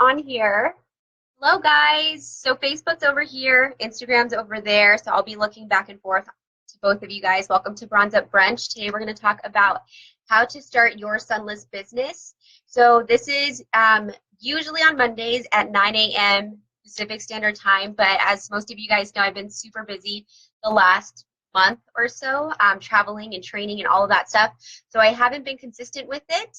on here. Hello, guys. So Facebook's over here, Instagram's over there. So I'll be looking back and forth to both of you guys. Welcome to Bronze Up Brunch. Today we're going to talk about how to start your sunless business. So this is usually on Mondays at 9 a.m. Pacific Standard Time. But as most of you guys know, I've been super busy the last month or so, traveling and training and all of that stuff. So I haven't been consistent with it,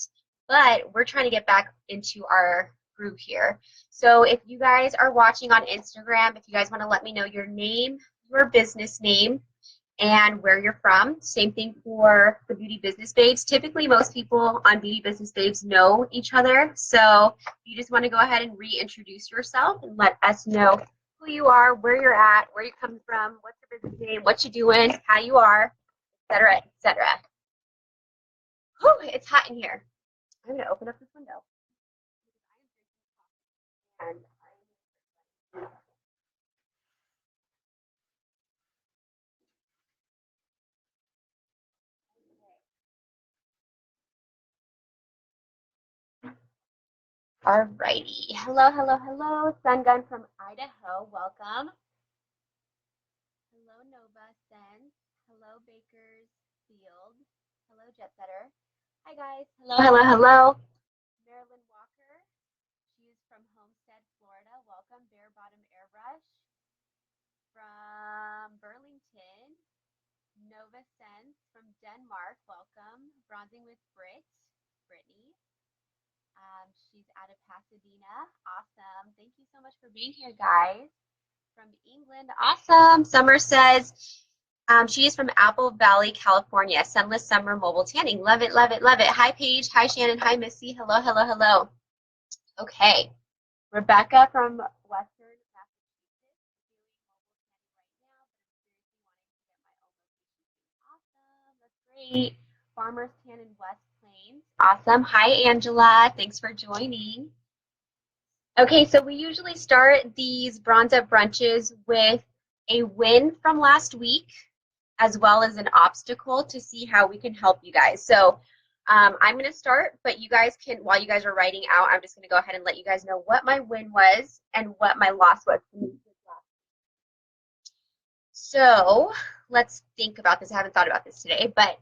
but we're trying to get back into our groove here. So if you guys are watching on Instagram, if you guys want to let me know your name, your business name, and where you're from. Same thing for the Beauty Business Babes. Typically, most people on Beauty Business Babes know each other. So you just want to go ahead and reintroduce yourself and let us know who you are, where you're at, where you come from, what's your business name, what you're doing, how you are, etc., etc. Whew, it's hot in here. I'm going to open up this window. And alrighty. Hello, hello, hello. Sun Gun from Idaho. Welcome. Hello, Nova Sense. Hello, Bakersfield. Hello, Jet Setter. Hi, guys. Hello, hello, hello. Marilyn Walker. She is from Homestead, Florida. Welcome. Bare Bottom Airbrush. From Burlington. Nova Sense from Denmark. Welcome. Bronzing with Brittany. She's out of Pasadena. Awesome. Thank you so much for being here, guys. From England. Awesome. Summer says she is from Apple Valley, California. Sunless summer mobile tanning. Love it, love it, love it. Hi, Paige. Hi, Shannon. Hi, Missy. Hello, hello, hello. Okay. Rebecca from Western Massachusetts. Awesome. That's great. Farmers Tan in West Plains. Awesome. Hi, Angela. Thanks for joining. Okay, so we usually start these Bronze Up brunches with a win from last week, as well as an obstacle to see how we can help you guys. So I'm going to start, but you guys can, while you guys are writing out, I'm just going to go ahead and let you guys know what my win was and what my loss was. So let's think about this. I haven't thought about this today, but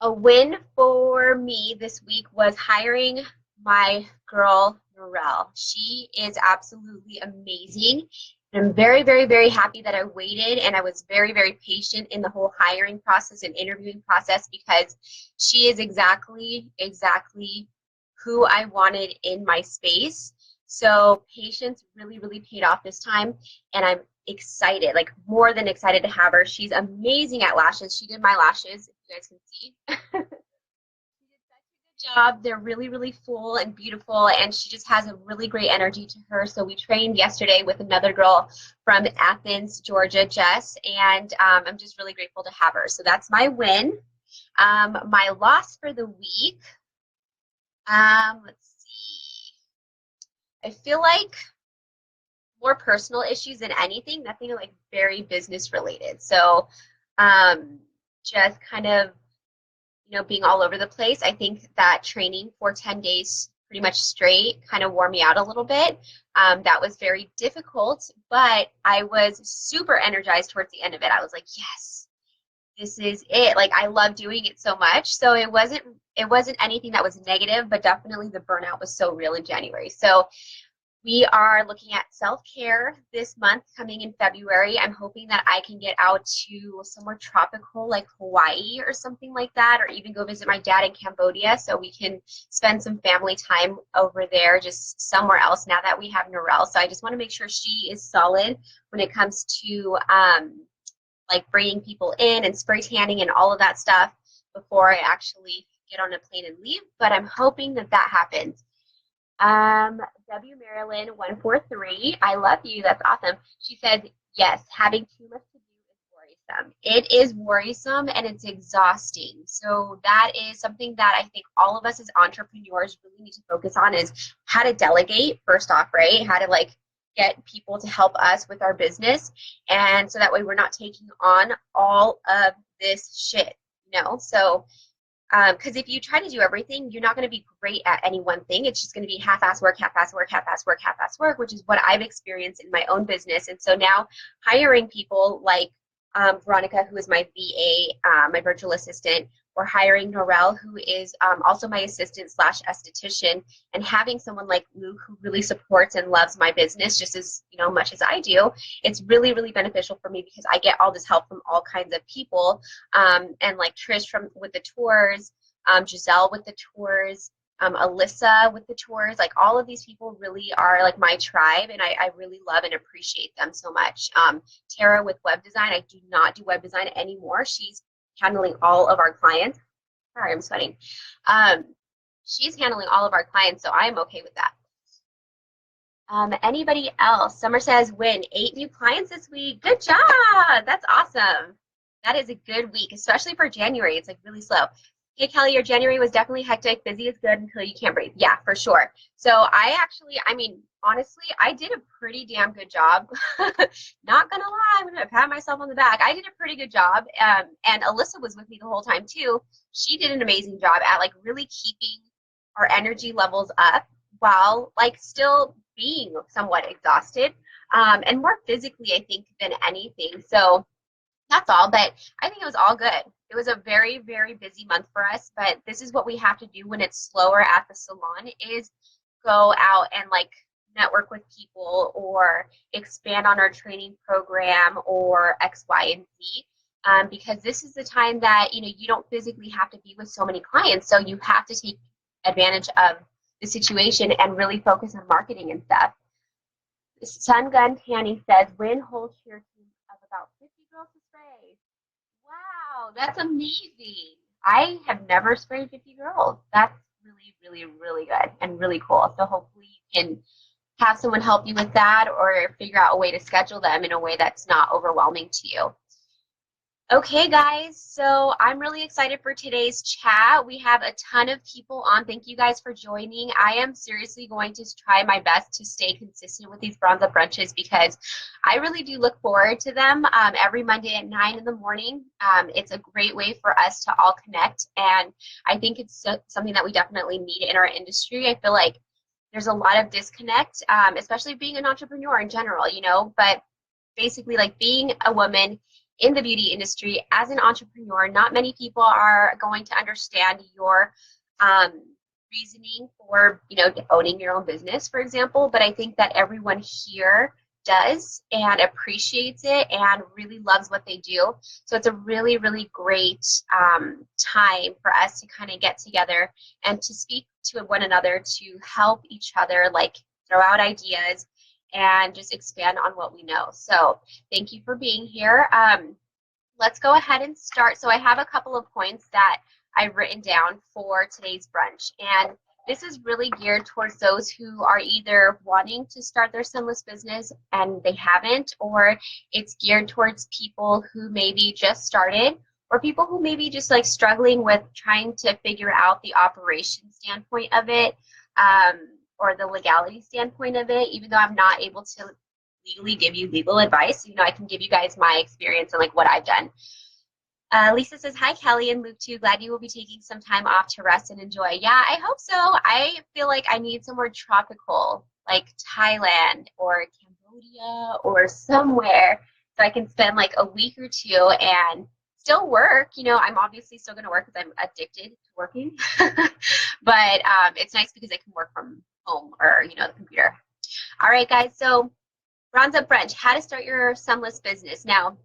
a win for me this week was hiring my girl, Norelle. She is absolutely amazing. And I'm very, very, very happy that I waited and I was very, very patient in the whole hiring process and interviewing process because she is exactly who I wanted in my space. So patience really, really paid off this time. And I'm excited, like more than excited to have her. She's amazing at lashes. She did my lashes, if you guys can see. Job. They're really, really full and beautiful, and she just has a really great energy to her. So we trained yesterday with another girl from Athens, Georgia, Jess, and I'm just really grateful to have her. So that's my win. My loss for the week, let's see. I feel like more personal issues than anything, nothing like very business related. So just kind of being all over the place. I think that training for 10 days pretty much straight kind of wore me out a little bit. That was very difficult, but I was super energized towards the end of it. I was like, yes, this is it. Like I love doing it so much. So it wasn't anything that was negative, but definitely the burnout was so real in January. So we are looking at self-care this month coming in February. I'm hoping that I can get out to somewhere tropical like Hawaii or something like that, or even go visit my dad in Cambodia so we can spend some family time over there, just somewhere else now that we have Norelle. So I just want to make sure she is solid when it comes to like bringing people in and spray tanning and all of that stuff before I actually get on a plane and leave. But I'm hoping that that happens. W Marilyn 143, I love you. That's awesome. She said, yes, having too much to do is worrisome. It is worrisome and it's exhausting. So that is something that I think all of us as entrepreneurs really need to focus on, is how to delegate first off, right? How to like get people to help us with our business. And so that way we're not taking on all of this shit, So Because if you try to do everything, you're not going to be great at any one thing. It's just going to be half-ass work, half-ass work, half-ass work, half-ass work, which is what I've experienced in my own business. And so now hiring people like Veronica, who is my VA, my virtual assistant, or hiring Norel, who is also my assistant slash esthetician, and having someone like Luke who really supports and loves my business just as much as I do, it's really, really beneficial for me because I get all this help from all kinds of people, and like Trish with the tours, Giselle with the tours, Alyssa with the tours, like all of these people really are like my tribe, and I really love and appreciate them so much. Tara with web design, I do not do web design anymore. She's handling all of our clients. Sorry, I'm sweating. She's handling all of our clients, so I'm okay with that. Anybody else? Summer says, win 8 new clients this week. Good job. That's awesome. That is a good week, especially for January. It's like really slow. Hey, Kelly, your January was definitely hectic. Busy is good until you can't breathe. Yeah, for sure. So honestly, I did a pretty damn good job. Not gonna lie, I'm gonna pat myself on the back. I did a pretty good job. And Alyssa was with me the whole time too. She did an amazing job at like really keeping our energy levels up while like still being somewhat exhausted, and more physically, I think, than anything. So that's all, but I think it was all good. It was a very, very busy month for us, but this is what we have to do when it's slower at the salon, is go out and like network with people or expand on our training program or X, Y, and Z. Because this is the time that you don't physically have to be with so many clients, so you have to take advantage of the situation and really focus on marketing and stuff. Sun Gun Tanny says, win whole cheer team of about 50 girls to spray. Wow, that's amazing. I have never sprayed 50 girls. That's really, really, really good and really cool. So hopefully you can have someone help you with that or figure out a way to schedule them in a way that's not overwhelming to you. Okay, guys, so I'm really excited for today's chat. We have a ton of people on. Thank you guys for joining. I am seriously going to try my best to stay consistent with these Bronze Up brunches because I really do look forward to them every Monday at 9 in the morning. It's a great way for us to all connect, and I think it's something that we definitely need in our industry. I feel like there's a lot of disconnect, especially being an entrepreneur in general, but basically like being a woman in the beauty industry as an entrepreneur, not many people are going to understand your reasoning for owning your own business, for example, but I think that everyone here does and appreciates it and really loves what they do. So it's a really, really great time for us to kind of get together and to speak to one another, to help each other, like throw out ideas and just expand on what we know. So thank you for being here. Let's go ahead and start. So I have a couple of points that I've written down for today's brunch. And this is really geared towards those who are either wanting to start their sunless business and they haven't, or it's geared towards people who maybe just started, or people who maybe just like struggling with trying to figure out the operation standpoint of it, or the legality standpoint of it, even though I'm not able to legally give you legal advice. I can give you guys my experience and like what I've done. Lisa says, hi, Kelly and Luke too. Glad you will be taking some time off to rest and enjoy. Yeah, I hope so. I feel like I need somewhere tropical, like Thailand or Cambodia or somewhere, so I can spend like a week or two and still work. I'm obviously still going to work because I'm addicted to working, but it's nice because I can work from home or, the computer. All right, guys. So Bronze Up Brunch, how to start your sunless business. Now,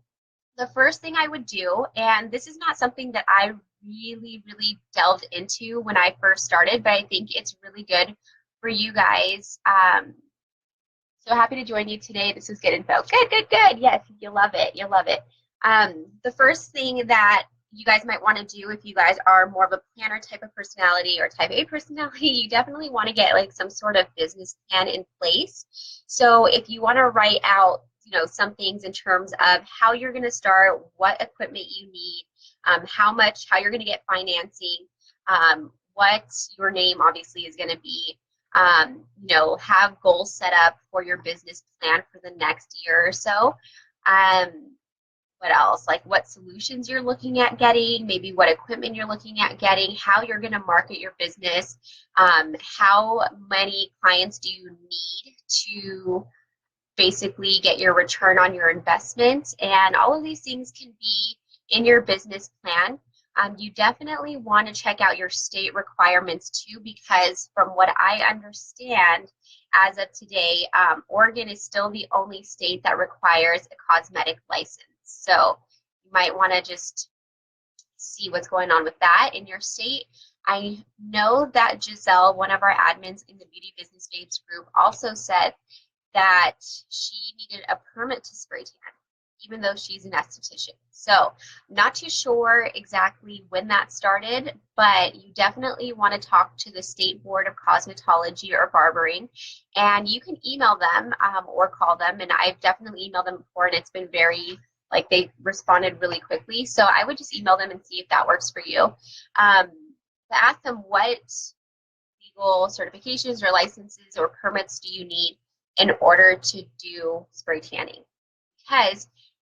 the first thing I would do, and this is not something that I really, really delved into when I first started, but I think it's really good for you guys. So happy to join you today. This is good info. Good, good, good. Yes, you'll love it. You'll love it. The first thing that you guys might want to do if you guys are more of a planner type of personality or type A personality, you definitely want to get like some sort of business plan in place. So if you want to write out some things in terms of how you're going to start, what equipment you need, how you're going to get financing, what your name obviously is going to be, have goals set up for your business plan for the next year or so. what else? Like what solutions you're looking at getting, maybe what equipment you're looking at getting, how you're going to market your business, how many clients do you need to basically get your return on your investment. And all of these things can be in your business plan. You definitely want to check out your state requirements too, because from what I understand, as of today, Oregon is still the only state that requires a cosmetic license. So you might want to just see what's going on with that in your state. I know that Giselle, one of our admins in the Beauty Business Babes group, also said that she needed a permit to spray tan, even though she's an esthetician. So not too sure exactly when that started, but you definitely want to talk to the State Board of Cosmetology or Barbering, and you can email them or call them. And I've definitely emailed them before, and it's been very, like, they responded really quickly. So I would just email them and see if that works for you. To ask them what legal certifications or licenses or permits do you need in order to do spray tanning. Because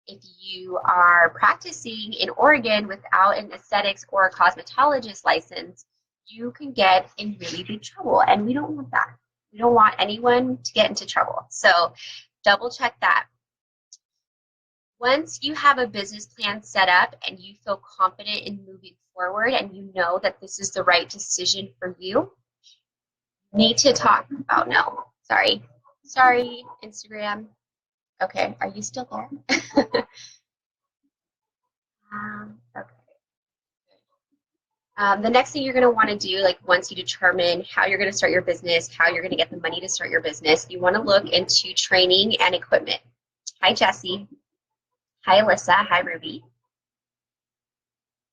if you are practicing in Oregon without an aesthetics or a cosmetologist license, you can get in really big trouble, and we don't want that. We don't want anyone to get into trouble. So double check that. Once you have a business plan set up and you feel confident in moving forward and you know that this is the right decision for you, need to talk about, no, sorry, Instagram. Okay, are you still there? Okay. The next thing you're going to want to do, like once you determine how you're going to start your business, how you're going to get the money to start your business, you want to look into training and equipment. Hi, Jessie. Hi, Alyssa. Hi, Ruby.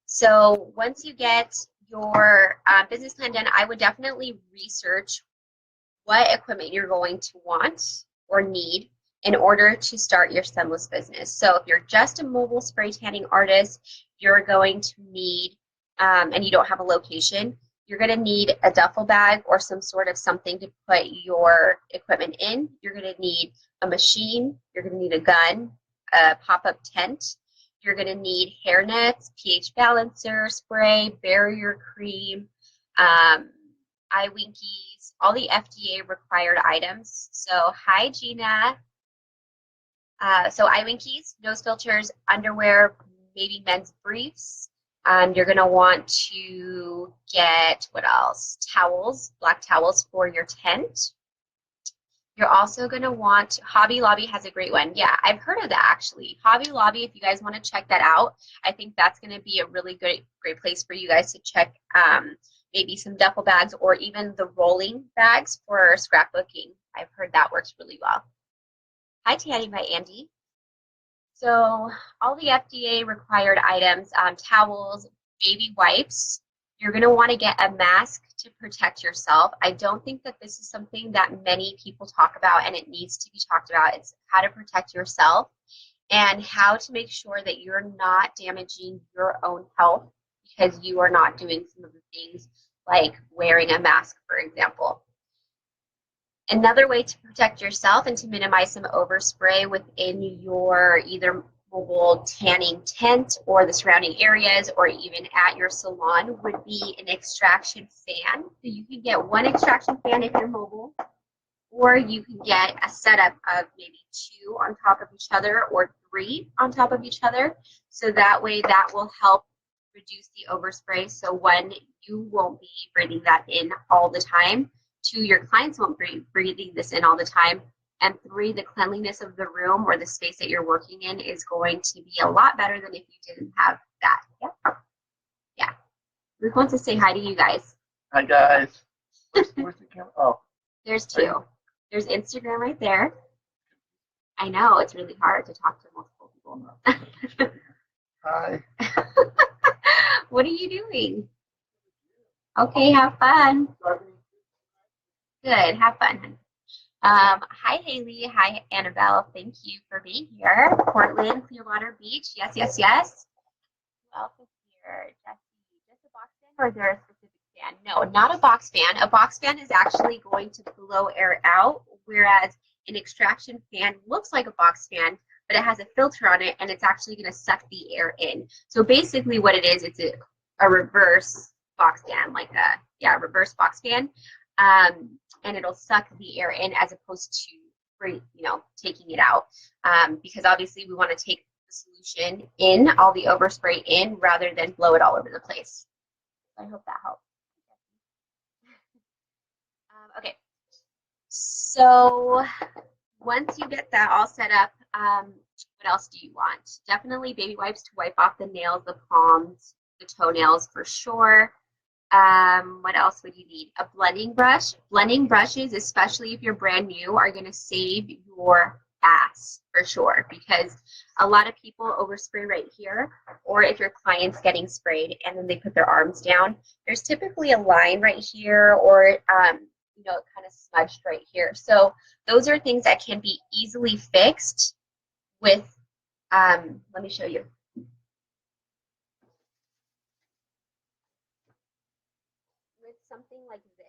So once you get your business plan done, I would definitely research what equipment you're going to want or need in order to start your stemless business. So if you're just a mobile spray tanning artist, you're going to need, and you don't have a location, you're going to need a duffel bag or some sort of something to put your equipment in. You're going to need a machine. You're going to need a gun, a pop-up tent. You're going to need hair nets, pH balancer, spray, barrier cream, eye winkies, all the FDA required items. So hi, Gina. So eye winkies, nose filters, underwear, maybe men's briefs. You're going to want to get, what else? Towels, black towels for your tent. You're also going to want, Hobby Lobby has a great one. Yeah, I've heard of that actually. Hobby Lobby, if you guys want to check that out, I think that's going to be a really great place for you guys to check maybe some duffel bags or even the rolling bags for scrapbooking. I've heard that works really well. Hi, Tanny by Andy. So all the FDA required items, towels, baby wipes. You're going to want to get a mask to protect yourself. I don't think that this is something that many people talk about, and it needs to be talked about. It's how to protect yourself and how to make sure that you're not damaging your own health because you are not doing some of the things like wearing a mask, for example. Another way to protect yourself and to minimize some overspray within your either mobile tanning tent or the surrounding areas or even at your salon would be an extraction fan. So you can get one extraction fan if you're mobile, or you can get a setup of maybe 2 on top of each other or 3 on top of each other. So that way that will help reduce the overspray. So 1, you won't be breathing that in all the time. 2, your clients won't be breathing this in all the time. And 3, the cleanliness of the room or the space that you're working in is going to be a lot better than if you didn't have that. Yeah. Yeah. We want to say hi to you guys. Hi, guys. Where's the camera? Oh. There's 2. There's Instagram right there. I know, it's really hard to talk to multiple people. Hi. What are you doing? Okay, have fun. Good, have fun. Hi, Haley. Hi, Annabelle. Thank you for being here. Portland, Clearwater Beach. Yes, yes, yes. Who else is here? Jesse, just a box fan, or is there a specific fan? No, not a box fan. A box fan is actually going to blow air out, whereas an extraction fan looks like a box fan, but it has a filter on it, and it's actually going to suck the air in. So basically what it is, it's a reverse box fan, like a reverse box fan, and it'll suck the air in as opposed to taking it out, because obviously we want to take the solution in, all the overspray in, rather than blow it all over the place. I hope that helps. Okay, so once you get that all set up, what else do you want? Definitely baby wipes to wipe off the nails, the palms, the toenails for sure. What else would you need? A blending brush. Blending brushes, especially if you're brand new, are going to save your ass for sure, because a lot of people overspray right here, or if your client's getting sprayed and then they put their arms down, there's typically a line right here, or kind of smudged right here. So those are things that can be easily fixed with, let me show you. With something like this.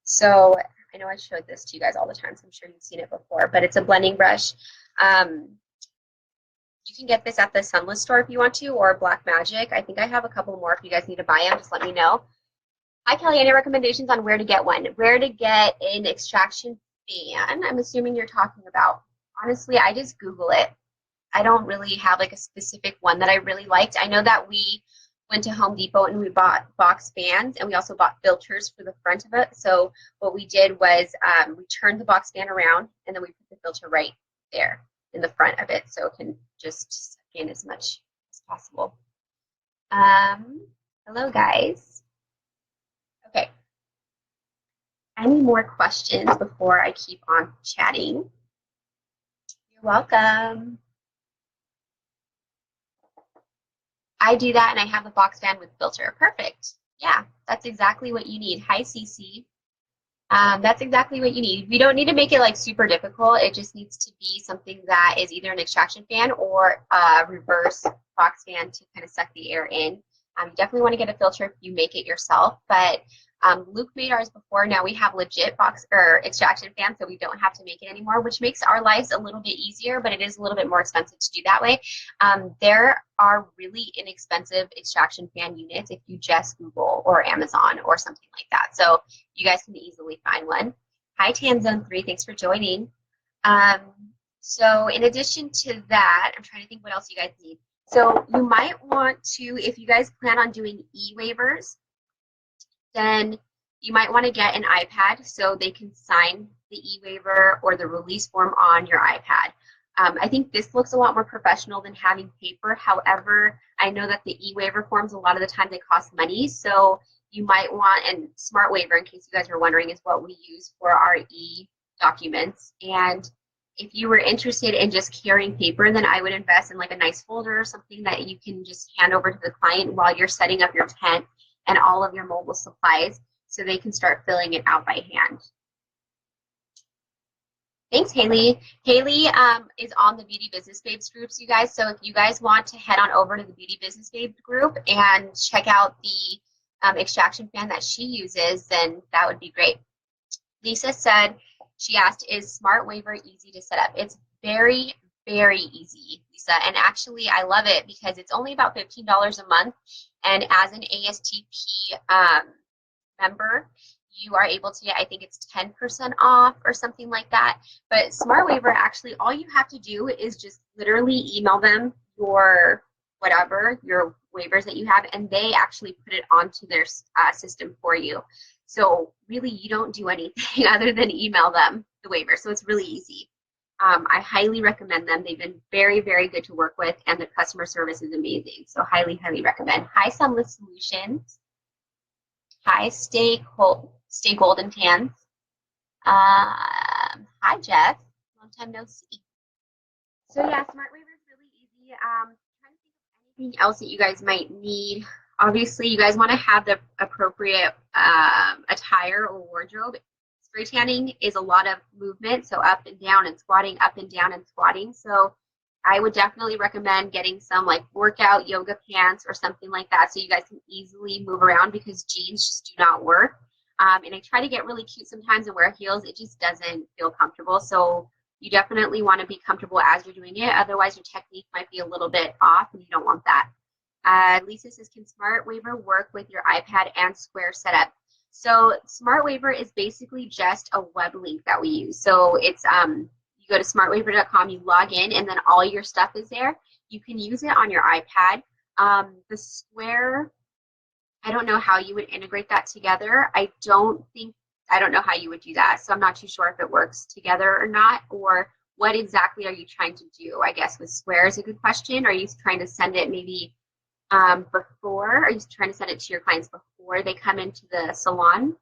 So I know I showed this to you guys all the time, so I'm sure you've seen it before, but it's a blending brush. You can get this at the Sunless store if you want to, or Black Magic. I think I have a couple more. If you guys need to buy them, just let me know. Hi, Kelly. Any recommendations on where to get one? Where to get an extraction fan? I'm assuming you're talking about. Honestly, I just Google it. I don't really have like a specific one that I really liked. I know that we went to Home Depot and we bought box fans, and we also bought filters for the front of it. So what we did was we turned the box fan around, and then we put the filter right there in the front of it, so it can just suck in as much as possible. Hello, guys. Okay. Any more questions before I keep on chatting? You're welcome. I do that, and I have a box fan with filter. Perfect. Yeah, that's exactly what you need. Hi, CC. That's exactly what you need. You don't need to make it like super difficult. It just needs to be something that is either an extraction fan or a reverse box fan to kind of suck the air in. You definitely want to get a filter if you make it yourself, but Luke made ours before. Now we have legit box or extraction fans, so we don't have to make it anymore, which makes our lives a little bit easier, but it is a little bit more expensive to do that way. There are really inexpensive extraction fan units if you just Google or Amazon or something like that. So you guys can easily find one. Hi, Tanzone3, thanks for joining. So in addition to that, I'm trying to think what else you guys need. So you might want to, if you guys plan on doing e-waivers, then you might want to get an iPad so they can sign the e-waiver or the release form on your iPad. I think this looks a lot more professional than having paper. However, I know that the e-waiver forms, a lot of the time they cost money. So you might want, and Smart Waiver, in case you guys are wondering, is what we use for our e-documents. And if you were interested in just carrying paper, then I would invest in like a nice folder or something that you can just hand over to the client while you're setting up your tent and all of your mobile supplies, so they can start filling it out by hand. Thanks, Haley. Haley is on the Beauty Business Babes groups, you guys. So if you guys want to head on over to the Beauty Business Babes group and check out the extraction fan that she uses, then that would be great. Lisa said, she asked, is Smart Waiver easy to set up? It's very, very easy, Lisa. And actually, I love it because it's only about $15 a month. And as an ASTP member, you are able to get, I think it's 10% off or something like that. But Smart Waiver, actually, all you have to do is just literally email them your whatever, your waivers that you have, and they actually put it onto their system for you. So really, you don't do anything other than email them the waiver. So it's really easy. I highly recommend them. They've been very, very good to work with, and the customer service is amazing. So highly, highly recommend. Hi, Sunless Solutions. Hi, Stay Golden Tans. Hi, Jeff. Long time no see. So yeah, Smart Waiver is really easy. Trying to think of anything else that you guys might need. Obviously, you guys want to have the appropriate attire or wardrobe. Spray tanning is a lot of movement, so up and down and squatting, up and down and squatting. So I would definitely recommend getting some like workout yoga pants or something like that, so you guys can easily move around, because jeans just do not work. And I try to get really cute sometimes and wear heels. It just doesn't feel comfortable. So You definitely want to be comfortable as you're doing it. Otherwise, your technique might be a little bit off and you don't want that. Lisa says, can Smart Waiver work with your iPad and Square setup? So Smart Waiver is basically just a web link that we use. So it's you go to smartwaiver.com, you log in, and then all your stuff is there. You can use it on your iPad. The Square, I don't know how you would integrate that together. I don't know how you would do that. So I'm not too sure if it works together or not, or what exactly are you trying to do? I guess with Square is a good question. Are you trying to send it maybe before? Are you trying to send it to your clients before they come into the salon?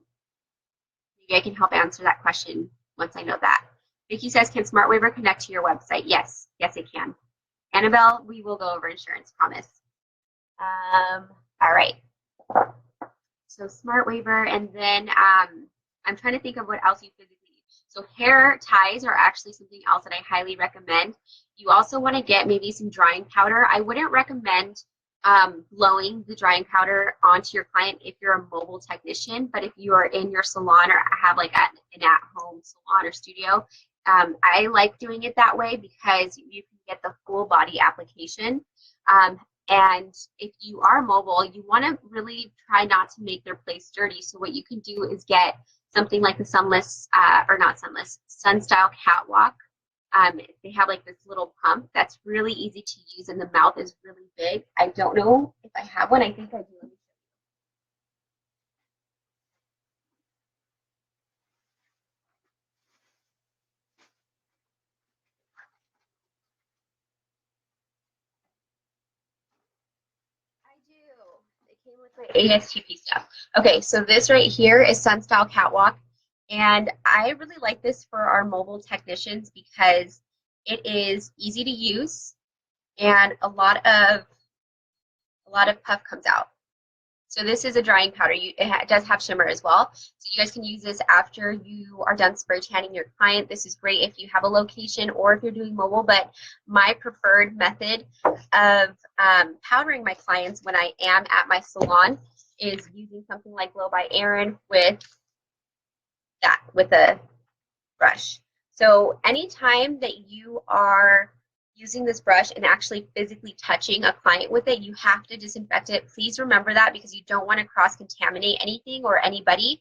Maybe I can help answer that question once I know that. Vicky says, can Smart Waiver connect to your website? Yes, it can. Annabelle, we will go over insurance, promise. All right. So Smart Waiver, and then I'm trying to think of what else you physically need. So hair ties are actually something else that I highly recommend. You also want to get maybe some drying powder. I wouldn't recommend blowing the drying powder onto your client if you're a mobile technician, but if you are in your salon or have like an at-home salon or studio, I like doing it that way because you can get the full body application. And if you are mobile, you want to really try not to make their place dirty. So what you can do is get something like the Sun Style Catwalk. They have like this little pump that's really easy to use, and the mouth is really big. I don't know if I have one. I think I do. I do. It came with my ASTP stuff. Okay, so this right here is Sun Style Catwalk, and I really like this for our mobile technicians because it is easy to use, and a lot of puff comes out. So this is a drying powder. It does have shimmer as well. So you guys can use this after you are done spray tanning your client. This is great if you have a location or if you're doing mobile, but my preferred method of powdering my clients when I am at my salon is using something like Glow by Erin with a brush. So anytime that you are using this brush and actually physically touching a client with it, you have to disinfect it. Please remember that because you don't want to cross-contaminate anything or anybody.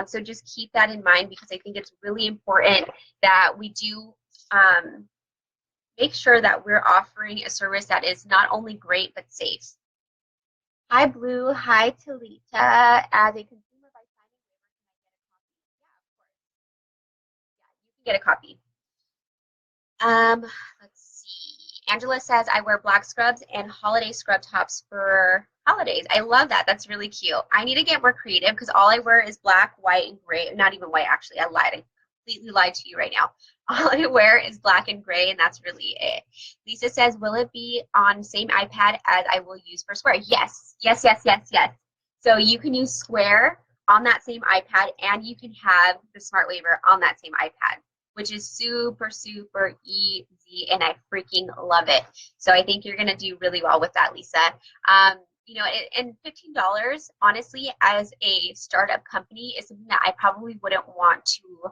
So just keep that in mind because I think it's really important that we do make sure that we're offering a service that is not only great but safe. Hi, Blue. Hi, Talita. As a consumer by signing waiver, can I get a copy? Yeah, of course. You can get a copy. Let's see. Angela says, I wear black scrubs and holiday scrub tops for holidays. I love that. That's really cute. I need to get more creative because all I wear is black, white, and gray. Not even white, actually. I lied. I completely lied to you right now. All I wear is black and gray, and that's really it. Lisa says, will it be on same iPad as I will use for Square? Yes. Yes, yes, yes, yes. So you can use Square on that same iPad, and you can have the Smart Waiver on that same iPad, which is super, super easy, and I freaking love it. So I think you're going to do really well with that, Lisa. You know, and $15, honestly, as a startup company is something that I probably wouldn't want to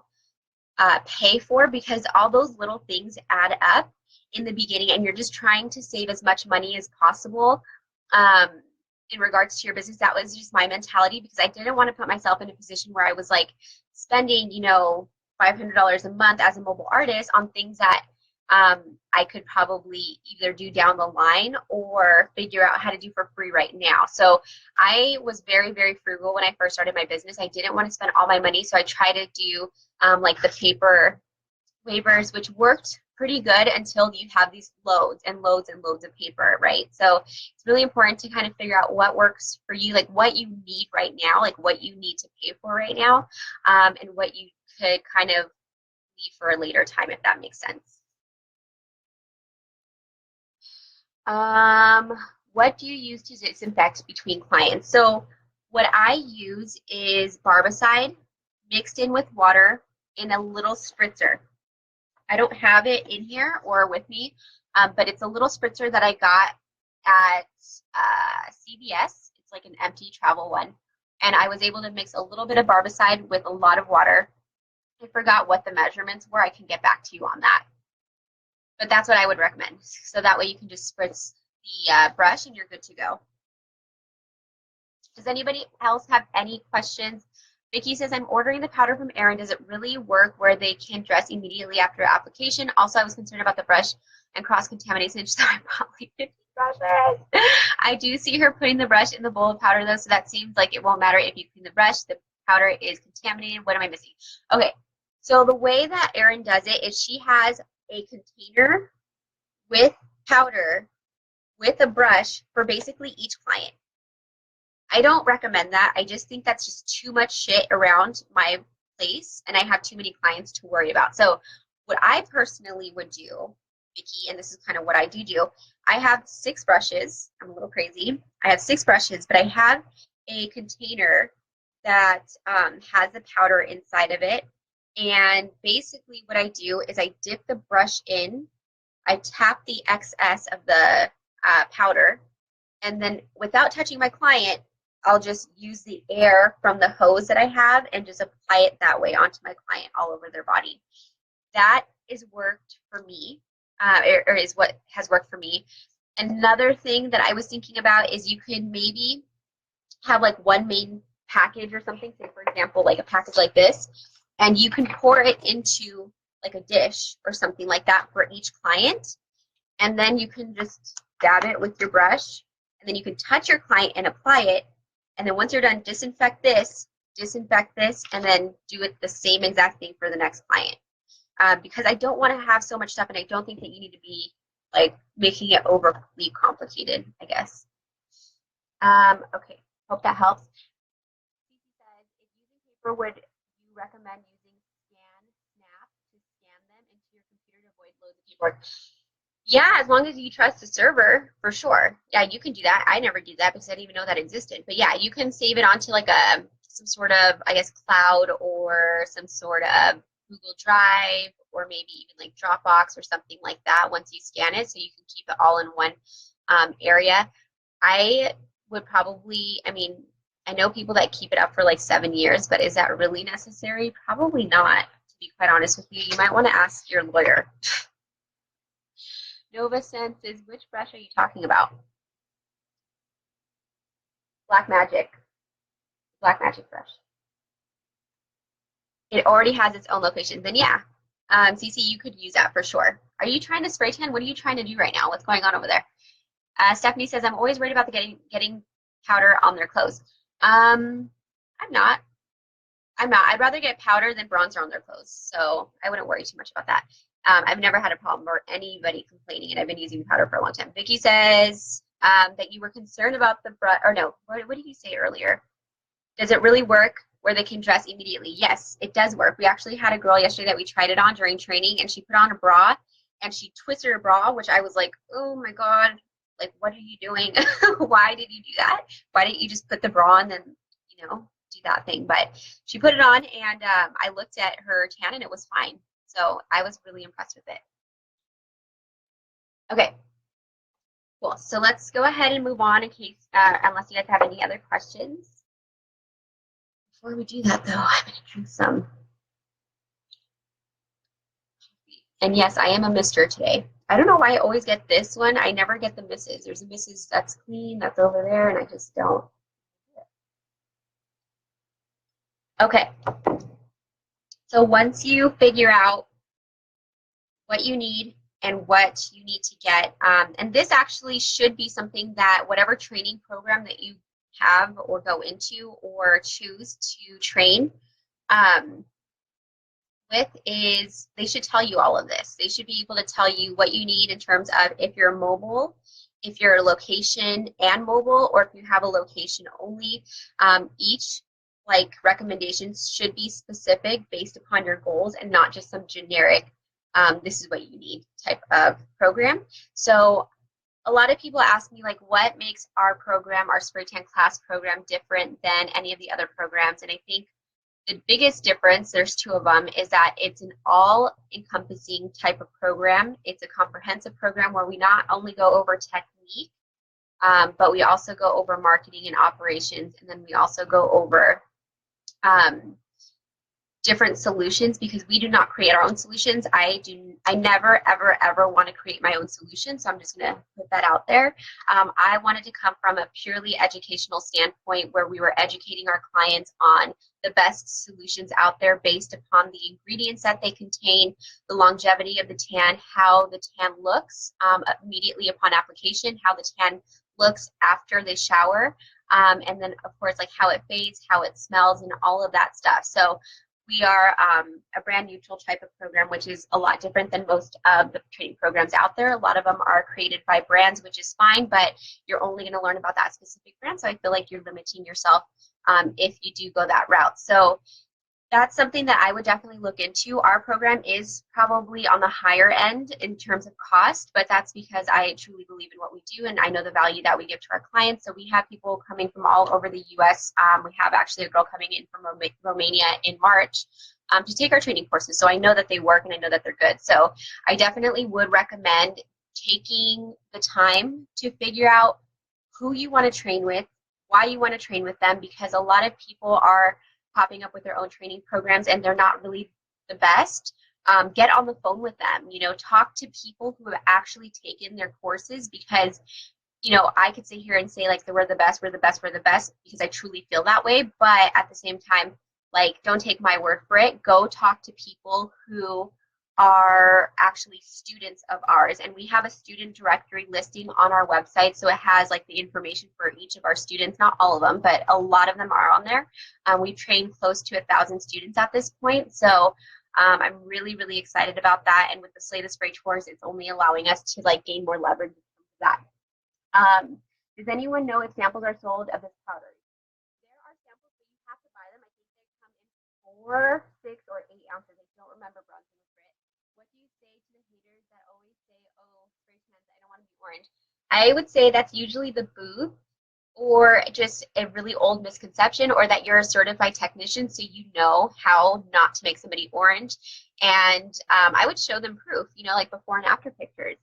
pay for because all those little things add up in the beginning, and you're just trying to save as much money as possible in regards to your business. That was just my mentality because I didn't want to put myself in a position where I was like spending, you know, $500 a month as a mobile artist on things that I could probably either do down the line or figure out how to do for free right now. So I was very, very frugal when I first started my business. I didn't want to spend all my money, so I tried to do like the paper waivers, which worked pretty good until you have these loads and loads and loads of paper, right? So it's really important to kind of figure out what works for you, like what you need right now, like what you need to pay for right now, and what you could kind of leave for a later time, if that makes sense. What do you use to disinfect between clients? So what I use is barbicide mixed in with water in a little spritzer. I don't have it in here or with me, but it's a little spritzer that I got at CVS. It's like an empty travel one. And I was able to mix a little bit of barbicide with a lot of water. I forgot what the measurements were. I can get back to you on that. But that's what I would recommend. So that way you can just spritz the brush and you're good to go. Does anybody else have any questions? Vicky says, I'm ordering the powder from Erin. Does it really work where they can dress immediately after application? Also, I was concerned about the brush and cross-contamination, so I probably 50 brushes. I do see her putting the brush in the bowl of powder, though, so that seems like it won't matter if you clean the brush. The powder is contaminated. What am I missing? Okay, so the way that Erin does it is she has a container with powder with a brush for basically each client. I don't recommend that. I just think that's just too much shit around my place, and I have too many clients to worry about. So what I personally would do, Vicky, and this is kind of what I do, I have 6 brushes. I'm a little crazy. I have 6 brushes, but I have a container that has the powder inside of it. And basically what I do is I dip the brush in, I tap the excess of the powder, and then without touching my client, I'll just use the air from the hose that I have and just apply it that way onto my client all over their body. That is worked for me, or is what has worked for me. Another thing that I was thinking about is you can maybe have like one main package or something, say for example, like a package like this, and you can pour it into like a dish or something like that for each client. And then you can just dab it with your brush, and then you can touch your client and apply it. And then once you're done, disinfect this, and then do it the same exact thing for the next client. Because I don't want to have so much stuff, and I don't think that you need to be like making it overly complicated, I guess. Okay, hope that helps. Cece says, if using paper, would you recommend using Scan Snap to scan them into your computer to avoid loads of keyboard? Yeah, as long as you trust the server, for sure. Yeah, you can do that. I never did that because I didn't even know that existed. But yeah, you can save it onto like some sort of, I guess, cloud or some sort of Google Drive or maybe even like Dropbox or something like that once you scan it, so you can keep it all in one area. I would probably, I mean, I know people that keep it up for like 7 years, but is that really necessary? Probably not, to be quite honest with you. You might want to ask your lawyer. Nova Senses, which brush are you talking about? Black Magic brush. It already has its own location. Then yeah, CC, you could use that for sure. Are you trying to spray tan? What are you trying to do right now? What's going on over there? Stephanie says, I'm always worried about the getting powder on their clothes. I'm not. I'd rather get powder than bronzer on their clothes, so I wouldn't worry too much about that. I've never had a problem or anybody complaining, and I've been using powder for a long time. Vicky says that you were concerned about the brush, or no, what did you say earlier? Does it really work where they can dress immediately? Yes, it does work. We actually had a girl yesterday that we tried it on during training, and she put on a bra, and she twisted her bra, which I was like, oh my God, like, what are you doing? Why did you do that? Why didn't you just put the bra on and, you know, do that thing? But she put it on, and I looked at her tan, and it was fine. So I was really impressed with it. Okay, cool. So let's go ahead and move on in case, unless you guys have any other questions. Before we do that, though, I'm going to drink some. And yes, I am a mister today. I don't know why I always get this one. I never get the misses. There's a misses that's clean, that's over there, and I just don't. Okay. So once you figure out what you need and what you need to get, and this actually should be something that whatever training program that you have or go into or choose to train with is they should tell you all of this. They should be able to tell you what you need in terms of if you're mobile, if you're location and mobile, or if you have a location only. Each like recommendations should be specific based upon your goals and not just some generic this is what you need type of program. So a lot of people ask me, like, what makes our program, our spray tan class program, different than any of the other programs? And I think the biggest difference, there's 2 of them, is that it's an all-encompassing type of program. It's a comprehensive program where we not only go over technique, but we also go over marketing and operations, and then we also go over different solutions because we do not create our own solutions. I never, ever, ever want to create my own solution. So I'm just going to put that out there. I wanted to come from a purely educational standpoint where we were educating our clients on the best solutions out there based upon the ingredients that they contain, the longevity of the tan, how the tan looks immediately upon application, how the tan looks after they shower, and then of course like how it fades, how it smells, and all of that stuff. So we are a brand neutral type of program, which is a lot different than most of the training programs out there. A lot of them are created by brands, which is fine, but you're only going to learn about that specific brand. So I feel like you're limiting yourself if you do go that route. So that's something that I would definitely look into. Our program is probably on the higher end in terms of cost, but that's because I truly believe in what we do and I know the value that we give to our clients. So we have people coming from all over the US. We have actually a girl coming in from Romania in March to take our training courses. So I know that they work and I know that they're good. So I definitely would recommend taking the time to figure out who you want to train with, why you want to train with them, because a lot of people are popping up with their own training programs and they're not really the best. Get on the phone with them, talk to people who have actually taken their courses, because I could sit here and say like we're the best, we're the best, we're the best, because I truly feel that way. But at the same time, like, don't take my word for it. Go talk to people who are actually students of ours, and we have a student directory listing on our website, so it has like the information for each of our students. Not all of them, but a lot of them are on there. We've trained close to 1,000 students at this point, so I'm really, really excited about that. And with the Slay the Spray tours, it's only allowing us to like gain more leverage with that. Does anyone know if samples are sold of this powder? There are samples, but you have to buy them. I think they come in 4, 6, or 8 ounces. I don't remember, Bronson. What do you say to the haters that always say, oh, spray tans, I don't want to be orange? I would say that's usually the booth, or just a really old misconception, or that you're a certified technician so you know how not to make somebody orange. And I would show them proof, like before and after pictures.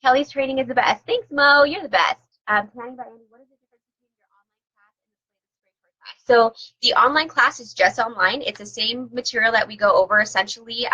Kelly's training is the best. Thanks, Mo. You're the best. Planning by Andy, what is the difference between your online class and the spray class? So the online class is just online. It's the same material that we go over essentially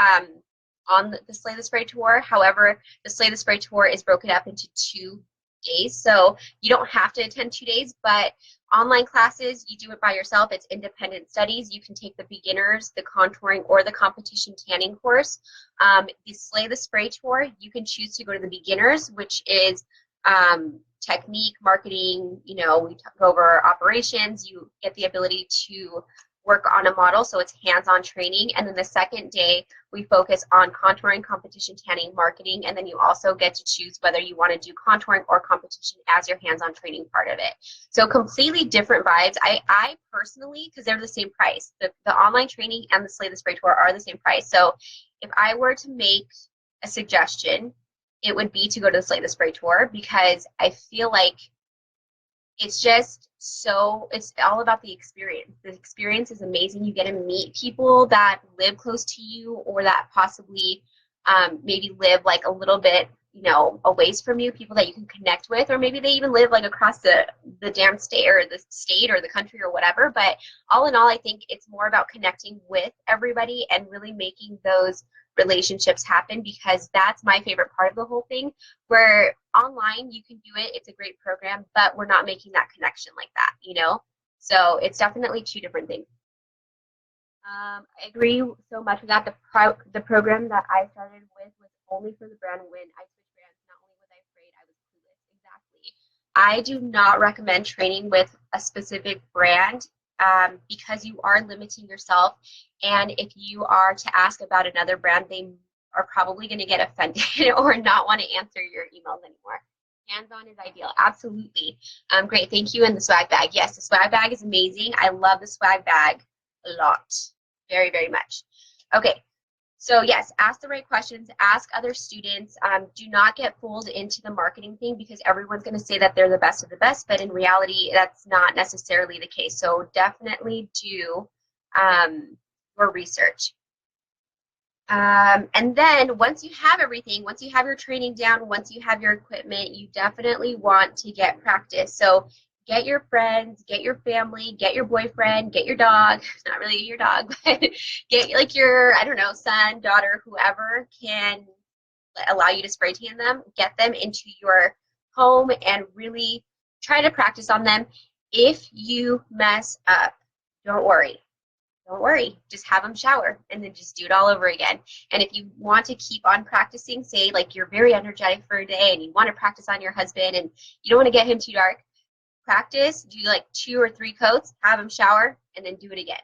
on the Slay the Spray tour. However, the Slay the Spray tour is broken up into 2 days. So you don't have to attend 2 days, but online classes, you do it by yourself. It's independent studies. You can take the beginners, the contouring, or the competition tanning course. The Slay the Spray tour, you can choose to go to the beginners, which is technique, marketing, we go over operations. You get the ability to work on a model, so it's hands-on training. And then the second day, we focus on contouring, competition tanning, marketing, and then you also get to choose whether you want to do contouring or competition as your hands-on training part of it. So completely different vibes. I personally, because they're the same price, the online training and the Slay the Spray tour are the same price. So if I were to make a suggestion, it would be to go to the Slay the Spray tour, because I feel like it's just it's all about the experience. The experience is amazing. You get to meet people that live close to you, or that possibly maybe live like a little bit, a ways from you, people that you can connect with, or maybe they even live like across the damn state, or the state, or the country, or whatever. But all in all, I think it's more about connecting with everybody and really making those relationships happen, because that's my favorite part of the whole thing. Where online you can do it, it's a great program, but we're not making that connection like that, so it's definitely 2 different things. I agree so much with that. The program that I started with was only for the brand. When I switched brands, not only was I afraid, I was clueless. Exactly. I do not recommend training with a specific brand, because you are limiting yourself. And if you are to ask about another brand, they are probably going to get offended or not want to answer your emails anymore. Hands-on is ideal. Absolutely. Great. Thank you. And the swag bag. Yes, the swag bag is amazing. I love the swag bag a lot. Very, very much. Okay. So yes, ask the right questions, ask other students. Do not get fooled into the marketing thing, because everyone's going to say that they're the best of the best, but in reality, that's not necessarily the case. So definitely do your research. And then once you have everything, once you have your training down, once you have your equipment, you definitely want to get practice. So get your friends, get your family, get your boyfriend, get your dog. It's not really your dog, but get like your, I don't know, son, daughter, whoever can allow you to spray tan them, get them into your home and really try to practice on them. If you mess up, don't worry. Don't worry. Just have them shower and then just do it all over again. And if you want to keep on practicing, say like you're very energetic for a day and you want to practice on your husband and you don't want to get him too dark, practice, do like 2 or 3 coats, have him shower, and then do it again.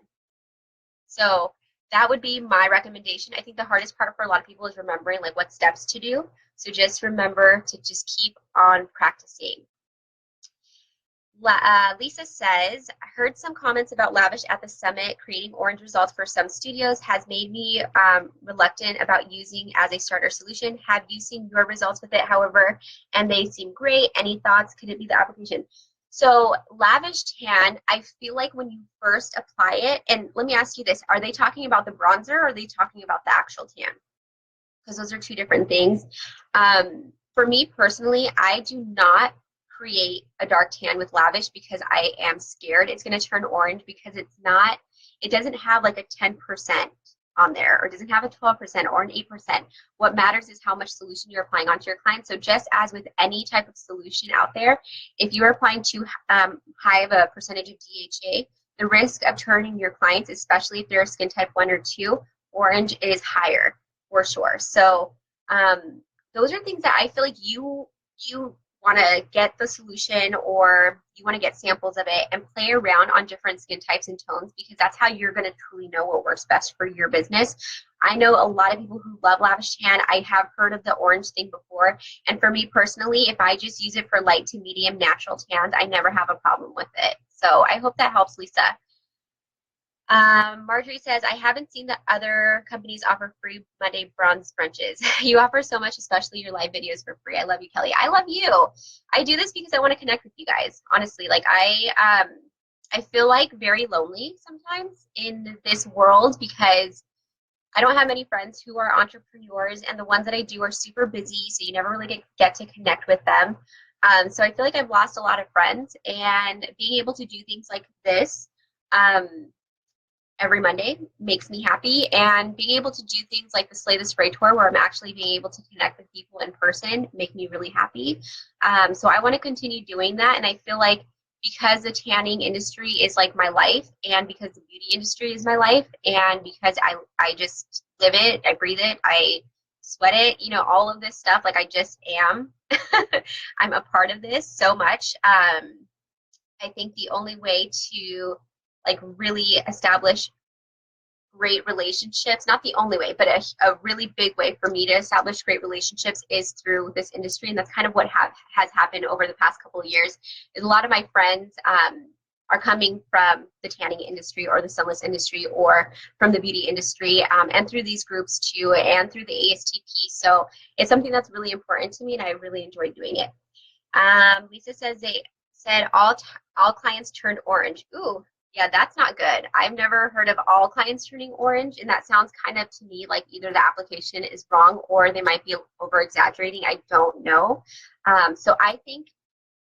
So that would be my recommendation. I think the hardest part for a lot of people is remembering like what steps to do. So just remember to just keep on practicing. Lisa says, I heard some comments about Lavish at the summit. Creating orange results for some studios has made me reluctant about using as a starter solution. Have you seen your results with it, however, and they seem great? Any thoughts? Could it be the application? So Lavish Tan, I feel like when you first apply it, and let me ask you this, are they talking about the bronzer or are they talking about the actual tan? Because those are 2 different things. For me personally, I do not create a dark tan with Lavish because I am scared it's going to turn orange because it doesn't have like a 10% on there or doesn't have a 12% or an 8%. What matters is how much solution you're applying onto your client. So just as with any type of solution out there, if you are applying too high of a percentage of DHA, the risk of turning your clients, especially if they're skin type 1 or 2, orange is higher for sure. So those are things that I feel like you want to get the solution or you want to get samples of it and play around on different skin types and tones because that's how you're going to truly know what works best for your business. I know a lot of people who love Lavish Tan. I have heard of the orange thing before. And for me personally, if I just use it for light to medium natural tans, I never have a problem with it. So I hope that helps, Lisa. Marjorie says, I haven't seen the other companies offer free Monday bronze brunches. You offer so much, especially your live videos for free. I love you, Kelly. I love you. I do this because I want to connect with you guys. Honestly, like I feel like very lonely sometimes in this world because I don't have many friends who are entrepreneurs, and the ones that I do are super busy, so you never really get to connect with them. So I feel like I've lost a lot of friends, and being able to do things like this every Monday makes me happy, and being able to do things like the Slay the Spray tour where I'm actually being able to connect with people in person make me really happy. So I want to continue doing that, and I feel like because the tanning industry is like my life and because the beauty industry is my life and because I just live it, I breathe it, I sweat it, you know, all of this stuff, like I just am. I'm a part of this so much. I think the only way to like really establish great relationships, not the only way, but a really big way for me to establish great relationships is through this industry. And that's kind of what has happened over the past couple of years. A lot of my friends are coming from the tanning industry or the sunless industry or from the beauty industry and through these groups too and through the ASTP. So it's something that's really important to me and I really enjoy doing it. Lisa says they said all clients turned orange. Ooh. Yeah, that's not good. I've never heard of all clients turning orange, and that sounds kind of to me like either the application is wrong or they might be over exaggerating. I don't know. So I think,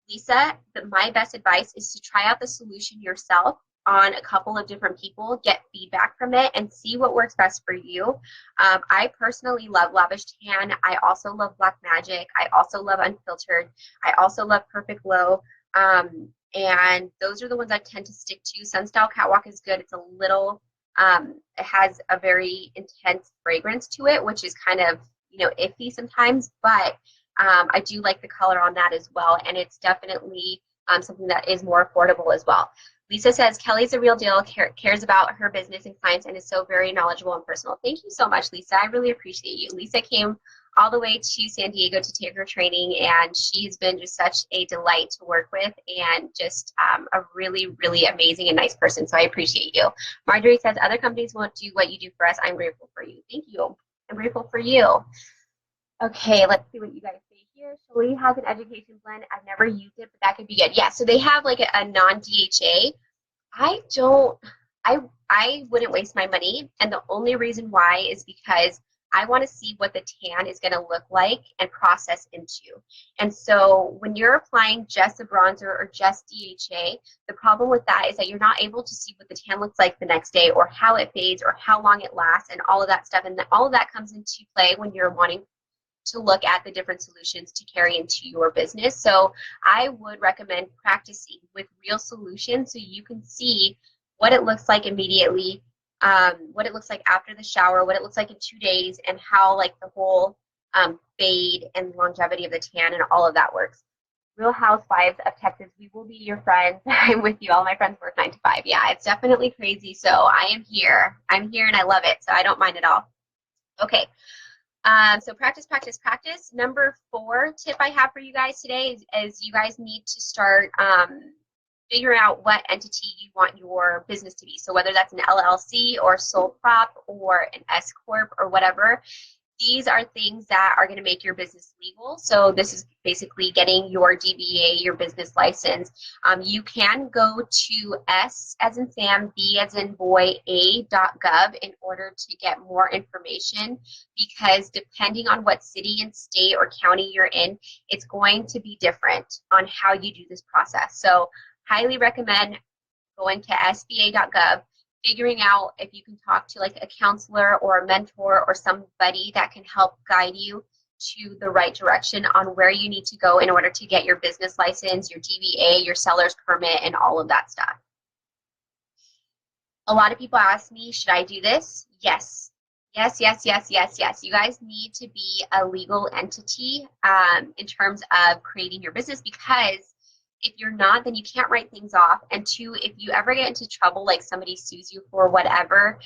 Lisa, that my best advice is to try out the solution yourself on a couple of different people, get feedback from it, and see what works best for you. I personally love Lavish Tan. I also love Black Magic. I also love Unfiltered. I also love Perfect Glow. And those are the ones I tend to stick to. Sunstyle Catwalk is good. It's a little, it has a very intense fragrance to it, which is kind of, you know, iffy sometimes, but I do like the color on that as well. And it's definitely something that is more affordable as well. Lisa says, Kelly's a real deal, cares about her business and clients, and is so very knowledgeable and personal. Thank you so much, Lisa. I really appreciate you. Lisa came all the way to San Diego to take her training, and she's been just such a delight to work with and just a really, really amazing and nice person. So I appreciate you. Marjorie says, other companies won't do what you do for us. I'm grateful for you. Thank you. I'm grateful for you. Okay, let's see what you guys say here. Shelly has an education blend. I've never used it, but that could be good. Yeah, so they have like a non-DHA. I wouldn't waste my money, and the only reason why is because I want to see what the tan is going to look like and process into. And so when you're applying just a bronzer or just DHA, the problem with that is that you're not able to see what the tan looks like the next day, or how it fades, or how long it lasts, and all of that stuff. And all of that comes into play when you're wanting to look at the different solutions to carry into your business. So I would recommend practicing with real solutions so you can see what it looks like immediately, what it looks like after the shower, what it looks like in 2 days, and how like the whole fade and longevity of the tan and all of that works. Real Housewives of Texas, we will be your friends. I'm with you. All my friends work 9 to 5. Yeah, it's definitely crazy. So I am here. I'm here and I love it. So I don't mind at all. Okay. So practice, practice, practice. Number 4 tip I have for you guys today is you guys need to start figuring out what entity you want your business to be. So whether that's an LLC or sole prop or an S corp or whatever, these are things that are going to make your business legal. So this is basically getting your DBA, your business license. You can go to S as in Sam, B as in boy, A.gov in order to get more information, because depending on what city and state or county you're in, it's going to be different on how you do this process. So highly recommend going to sba.gov, figuring out if you can talk to like a counselor or a mentor or somebody that can help guide you to the right direction on where you need to go in order to get your business license, your DBA, your seller's permit, and all of that stuff. A lot of people ask me, should I do this? Yes. Yes, yes, yes, yes, yes. You guys need to be a legal entity in terms of creating your business, because if you're not, then you can't write things off. And 2, if you ever get into trouble, like somebody sues you for whatever,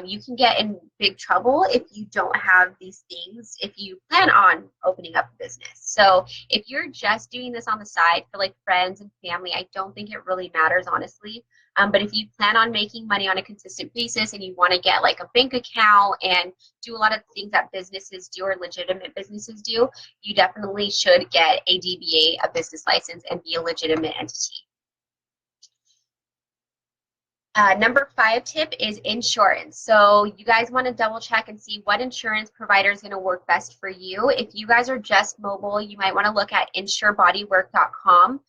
you can get in big trouble if you don't have these things, if you plan on opening up a business. So if you're just doing this on the side for like friends and family, I don't think it really matters, honestly. But if you plan on making money on a consistent basis and you want to get like a bank account and do a lot of things that businesses do or legitimate businesses do, you definitely should get a DBA, a business license, and be a legitimate entity. Number 5 tip is insurance. So you guys want to double check and see what insurance provider is going to work best for you. If you guys are just mobile, you might want to look at insurebodywork.com.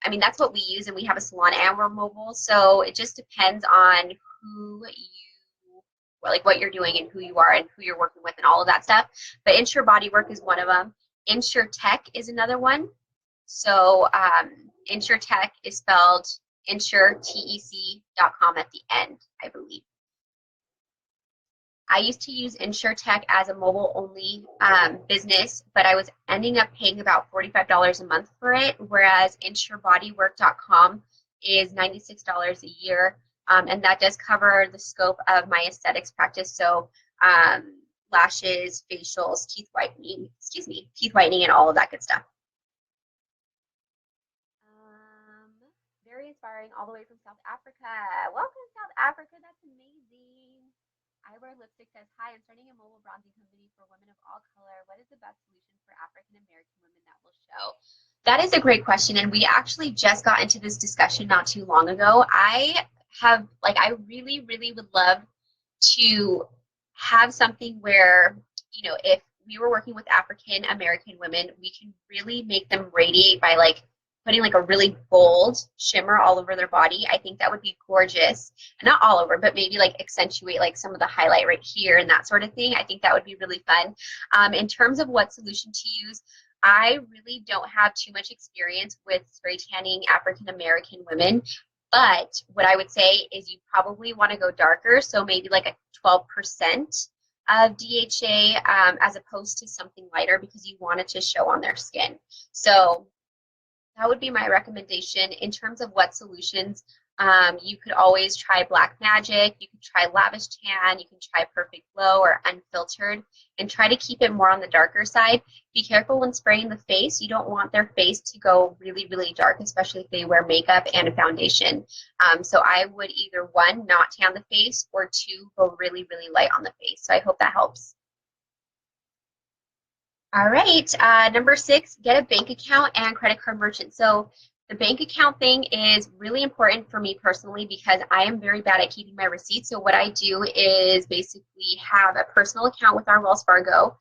I mean, that's what we use, and we have a salon and we're mobile. So it just depends on who you, like what you're doing and who you are and who you're working with and all of that stuff. But Insure Bodywork is one of them. Insure Tech is another one. So Insure Tech is spelled insuretec.com at the end, I believe. I used to use InsureTech as a mobile-only business, but I was ending up paying about $45 a month for it, whereas InsureBodyWork.com is $96 a year, and that does cover the scope of my aesthetics practice, so lashes, facials, teeth whitening, and all of that good stuff. Very inspiring, all the way from South Africa. Welcome, South Africa. That's amazing. I wear lipstick says, hi, I'm starting a mobile bronzing company for women of all color. What is the best solution for African American women that will show? That is a great question, and we actually just got into this discussion not too long ago. I really, really would love to have something where, you know, if we were working with African American women, we can really make them radiate by like putting like a really bold shimmer all over their body. I think that would be gorgeous. Not all over, but maybe like accentuate like some of the highlight right here and that sort of thing. I think that would be really fun. In terms of what solution to use, I really don't have too much experience with spray tanning African American women, but what I would say is you probably want to go darker, so maybe like a 12% of DHA as opposed to something lighter, because you want it to show on their skin. So that would be my recommendation. In terms of what solutions, you could always try Black Magic, you could try Lavish Tan, you can try Perfect Glow or Unfiltered, and try to keep it more on the darker side. Be careful when spraying the face. You don't want their face to go really, really dark, especially if they wear makeup and a foundation. So I would either 1, not tan the face, or 2, go really, really light on the face. So I hope that helps. All right, number 6, get a bank account and credit card merchant. So The bank account thing is really important for me personally because I am very bad at keeping my receipts. So what I do is basically have a personal account with our Wells Fargo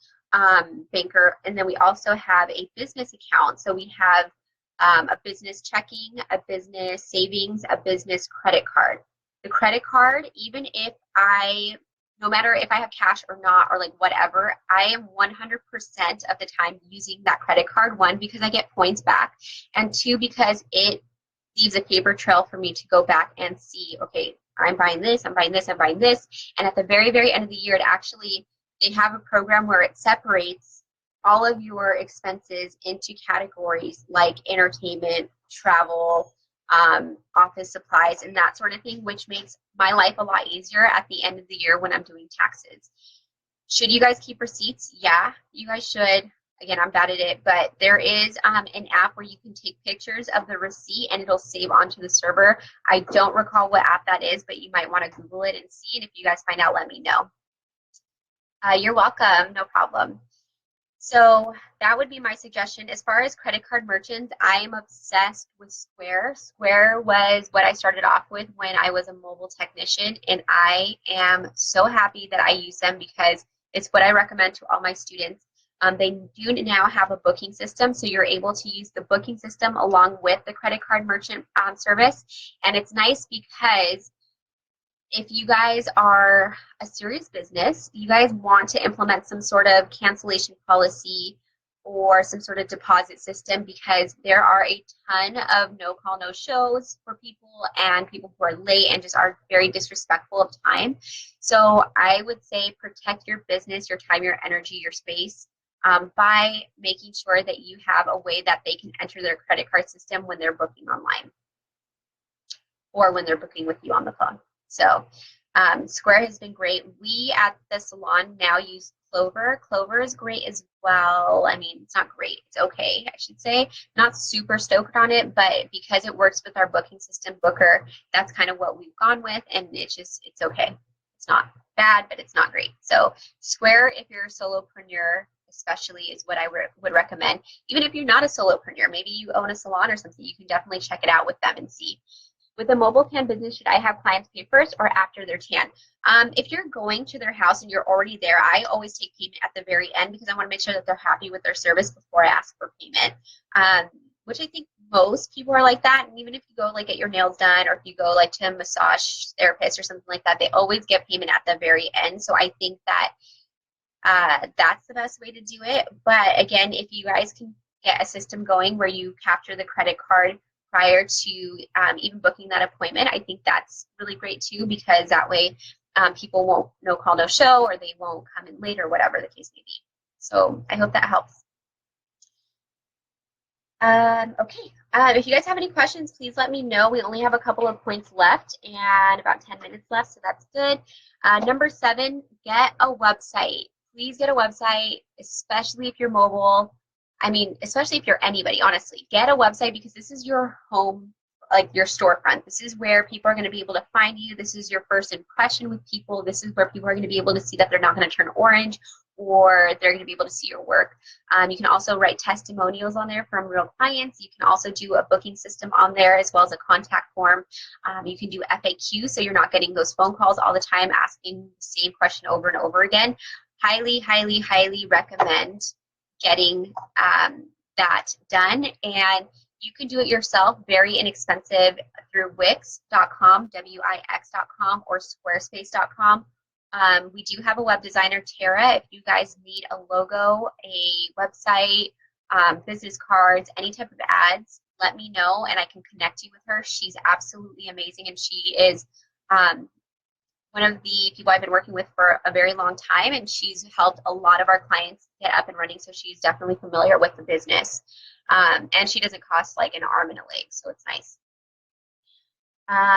banker, and then we also have a business account. So we have a business checking, a business savings, a business credit card. The credit card, even if no matter if I have cash or not or like whatever, I am 100% of the time using that credit card. One, because I get points back, and two, because it leaves a paper trail for me to go back and see, okay, I'm buying this, I'm buying this, I'm buying this. And at the very, very end of the year, they have a program where it separates all of your expenses into categories like entertainment, travel, office supplies, and that sort of thing, which makes my life a lot easier at the end of the year when I'm doing taxes. Should you guys keep receipts? Yeah, you guys should. Again, I'm bad at it, but there is an app where you can take pictures of the receipt and it'll save onto the server. I don't recall what app that is, but you might want to Google it and see. And if you guys find out, let me know. You're welcome, no problem. So that would be my suggestion. As far as credit card merchants, I am obsessed with Square. Square was what I started off with when I was a mobile technician, and I am so happy that I use them because it's what I recommend to all my students. They do now have a booking system, so you're able to use the booking system along with the credit card merchant service, and it's nice because if you guys are a serious business, you guys want to implement some sort of cancellation policy or some sort of deposit system, because there are a ton of no call, no shows for people and people who are late and just are very disrespectful of time. So I would say protect your business, your time, your energy, your space by making sure that you have a way that they can enter their credit card system when they're booking online or when they're booking with you on the phone. So Square has been great. We at the salon now use Clover. Clover is great as well. I mean, it's not great. It's okay, I should say. Not super stoked on it, but because it works with our booking system, Booker, that's kind of what we've gone with, and it's okay. It's not bad, but it's not great. So Square, if you're a solopreneur, especially, is what I would recommend. Even if you're not a solopreneur, maybe you own a salon or something, you can definitely check it out with them and see. With a mobile tan business, should I have clients pay first or after their tan? If you're going to their house and you're already there, I always take payment at the very end because I want to make sure that they're happy with their service before I ask for payment, which I think most people are like that. And even if you go like get your nails done or if you go like to a massage therapist or something like that, they always get payment at the very end. So I think that that's the best way to do it. But again, if you guys can get a system going where you capture the credit card prior to even booking that appointment, I think that's really great too, because that way people won't no call, no show, or they won't come in late or whatever the case may be. So I hope that helps. Okay, if you guys have any questions, please let me know. We only have a couple of points left and about 10 minutes left, so that's good. Number 7, get a website. Please get a website, especially if you're mobile. I mean, especially if you're anybody, honestly. Get a website because this is your home, like your storefront. This is where people are going to be able to find you. This is your first impression with people. This is where people are going to be able to see that they're not going to turn orange, or they're going to be able to see your work. You can also write testimonials on there from real clients. You can also do a booking system on there as well as a contact form. You can do FAQ, so you're not getting those phone calls all the time asking the same question over and over again. Highly, highly, highly recommend getting that done. And you can do it yourself, very inexpensive, through Wix.com, Wix.com, or Squarespace.com. We do have a web designer, Tara. If you guys need a logo, a website, business cards, any type of ads, let me know and I can connect you with her. She's absolutely amazing, and she is one of the people I've been working with for a very long time, and she's helped a lot of our clients get up and running, so she's definitely familiar with the business. And she doesn't cost like an arm and a leg, so it's nice.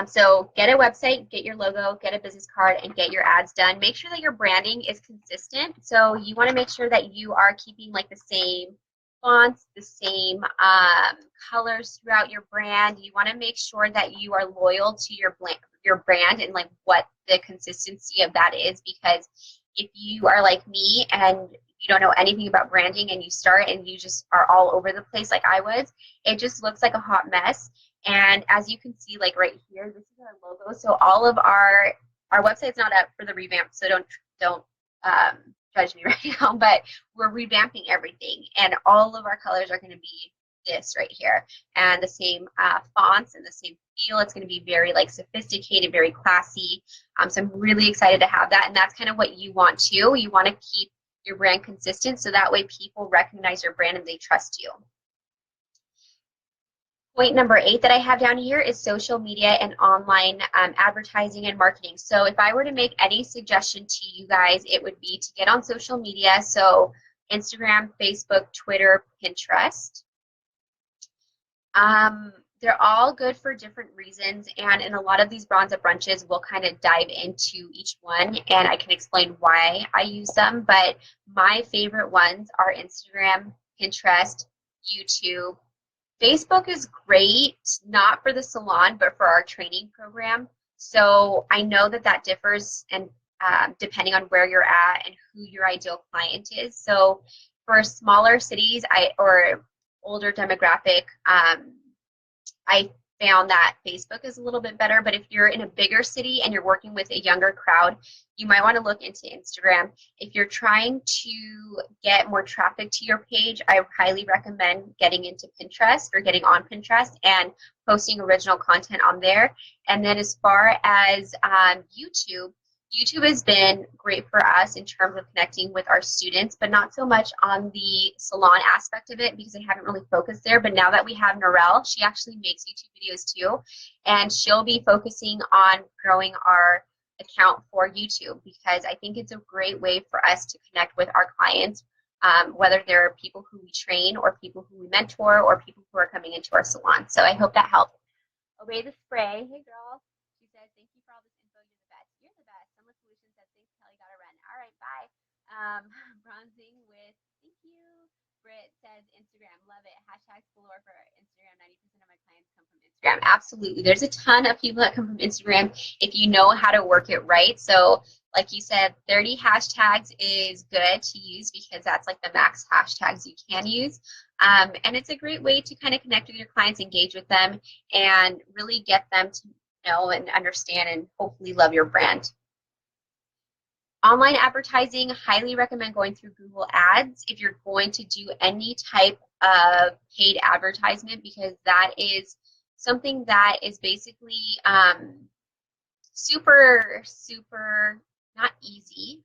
So get a website, get your logo, get a business card, and get your ads done. Make sure that your branding is consistent. So you want to make sure that you are keeping like the same fonts, the same colors throughout your brand. You want to make sure that you are loyal to your brand and like what the consistency of that is, because if you are like me and you don't know anything about branding and you start and you just are all over the place like I was, it just looks like a hot mess. And as you can see, like right here, this is our logo. So all of our website's not up for the revamp, so don't judge me right now, but we're revamping everything, and all of our colors are going to be this right here, and the same fonts and the same feel. It's going to be very like sophisticated, very classy. So I'm really excited to have that, and that's kind of what you want too. You want to keep your brand consistent, so that way people recognize your brand and they trust you. Point number 8 that I have down here is social media and online advertising and marketing. So if I were to make any suggestion to you guys, it would be to get on social media. So Instagram, Facebook, Twitter, Pinterest. They're all good for different reasons, and in a lot of these Bronze Up brunches, we'll kind of dive into each one, and I can explain why I use them. But my favorite ones are Instagram, Pinterest, YouTube. Facebook is great, not for the salon, but for our training program. So I know that that differs, and depending on where you're at and who your ideal client is. So for smaller cities or older demographic, I found that Facebook is a little bit better. But if you're in a bigger city and you're working with a younger crowd, you might want to look into Instagram. If you're trying to get more traffic to your page, I highly recommend getting into Pinterest or getting on Pinterest and posting original content on there. And then as far as YouTube, YouTube has been great for us in terms of connecting with our students, but not so much on the salon aspect of it because I haven't really focused there. But now that we have Norel, she actually makes YouTube videos too, and she'll be focusing on growing our account for YouTube because I think it's a great way for us to connect with our clients, whether they're people who we train or people who we mentor or people who are coming into our salon. So I hope that helps. Obey the spray. Hey, girl. She says, thank you for all this info. You're the best. You're the best. Summer Solutions says, thanks, Kelly. Gotta run. All right, bye. Bronzing with, thank you. Britt says, Instagram. Love it. Hashtags galore for Instagram. 90% of my clients come from Instagram. Absolutely. There's a ton of people that come from Instagram if you know how to work it right. So like you said, 30 hashtags is good to use because that's like the max hashtags you can use. And it's a great way to kind of connect with your clients, engage with them, and really get them to know and understand and hopefully love your brand. Online advertising, highly recommend going through Google Ads if you're going to do any type of paid advertisement because that is something that is basically super not easy.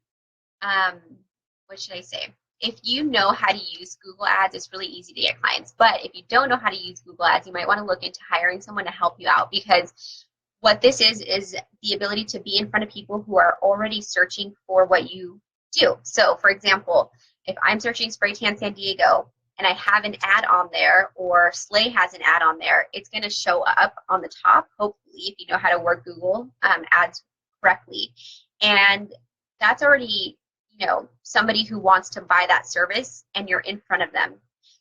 What should I say? If you know how to use Google Ads, it's really easy to get clients. But if you don't know how to use Google Ads, you might want to look into hiring someone to help you out because what this is the ability to be in front of people who are already searching for what you do. So for example, if I'm searching Spray Tan San Diego and I have an ad on there or Slay has an ad on there, it's going to show up on the top, hopefully, if you know how to work Google ads correctly. And that's already, you know, somebody who wants to buy that service and you're in front of them.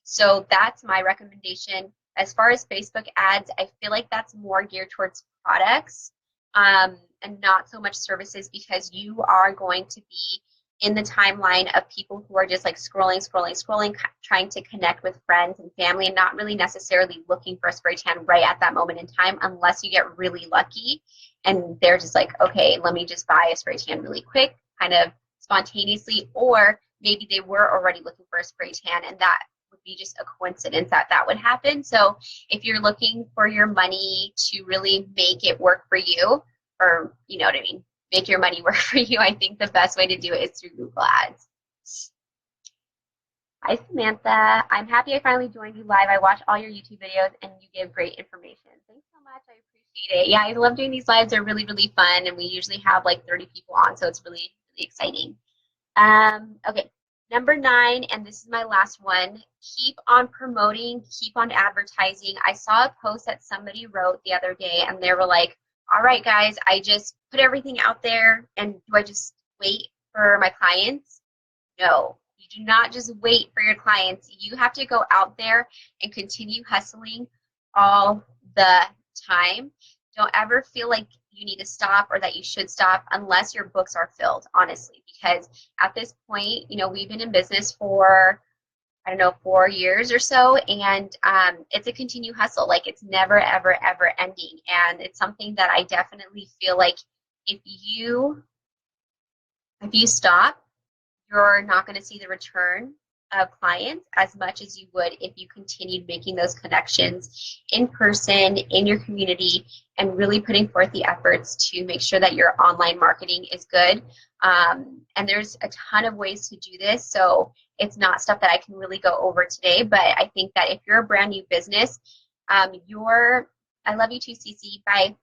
So that's my recommendation. As far as Facebook ads, I feel like that's more geared towards products and not so much services because you are going to be in the timeline of people who are just like scrolling, trying to connect with friends and family and not really necessarily looking for a spray tan right at that moment in time unless you get really lucky and they're just like, okay, let me just buy a spray tan really quick, kind of spontaneously, or maybe they were already looking for a spray tan and that would be just a coincidence that that would happen. So if you're looking for your money to really make it work for you, or you know what I mean, make your money work for you, I think the best way to do it is through Google Ads. Hi, Samantha. I'm happy I finally joined you live. I watch all your YouTube videos and you give great information. Thanks so much. I appreciate it. Yeah, I love doing these lives. They're really, really fun, and we usually have like 30 people on, so it's really, really exciting. Okay, number 9, and this is my last one. Keep on promoting, keep on advertising. I saw a post that somebody wrote the other day, and they were like, all right, guys, I just put everything out there, and do I just wait for my clients? No, you do not just wait for your clients. You have to go out there and continue hustling all the time. Don't ever feel like you need to stop or that you should stop unless your books are filled, honestly, because at this point, you know, we've been in business for, I don't know, 4 years or so, and it's a continued hustle. Like, it's never, ever, ever ending. And it's something that I definitely feel like if you stop, you're not going to see the return of clients as much as you would if you continued making those connections in person, in your community, and really putting forth the efforts to make sure that your online marketing is good. And there's a ton of ways to do this, so it's not stuff that I can really go over today, but I think that if you're a brand new business, I love you too, Cece, bye.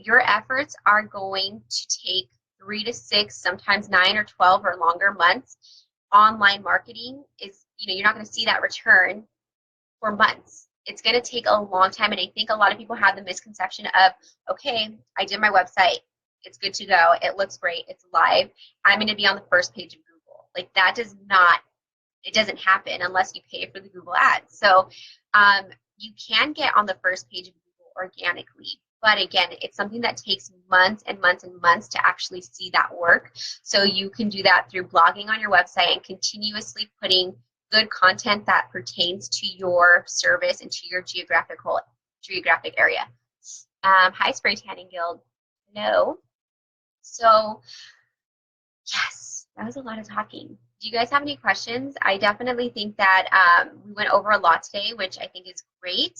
Your efforts are going to take 3 to 6, sometimes 9 or 12 or longer months. Online marketing is, you know, you're not going to see that return for months. It's going to take a long time. And I think a lot of people have the misconception of, okay, I did my website. It's good to go. It looks great. It's live. I'm going to be on the first page of Google. Like, that it doesn't happen unless you pay for the Google ads. So you can get on the first page of Google organically. But again, it's something that takes months and months and months to actually see that work. So you can do that through blogging on your website and continuously putting good content that pertains to your service and to your geographic area. Hi, Spray Tanning Guild. Hello. So yes, that was a lot of talking. Do you guys have any questions? I definitely think that we went over a lot today, which I think is great.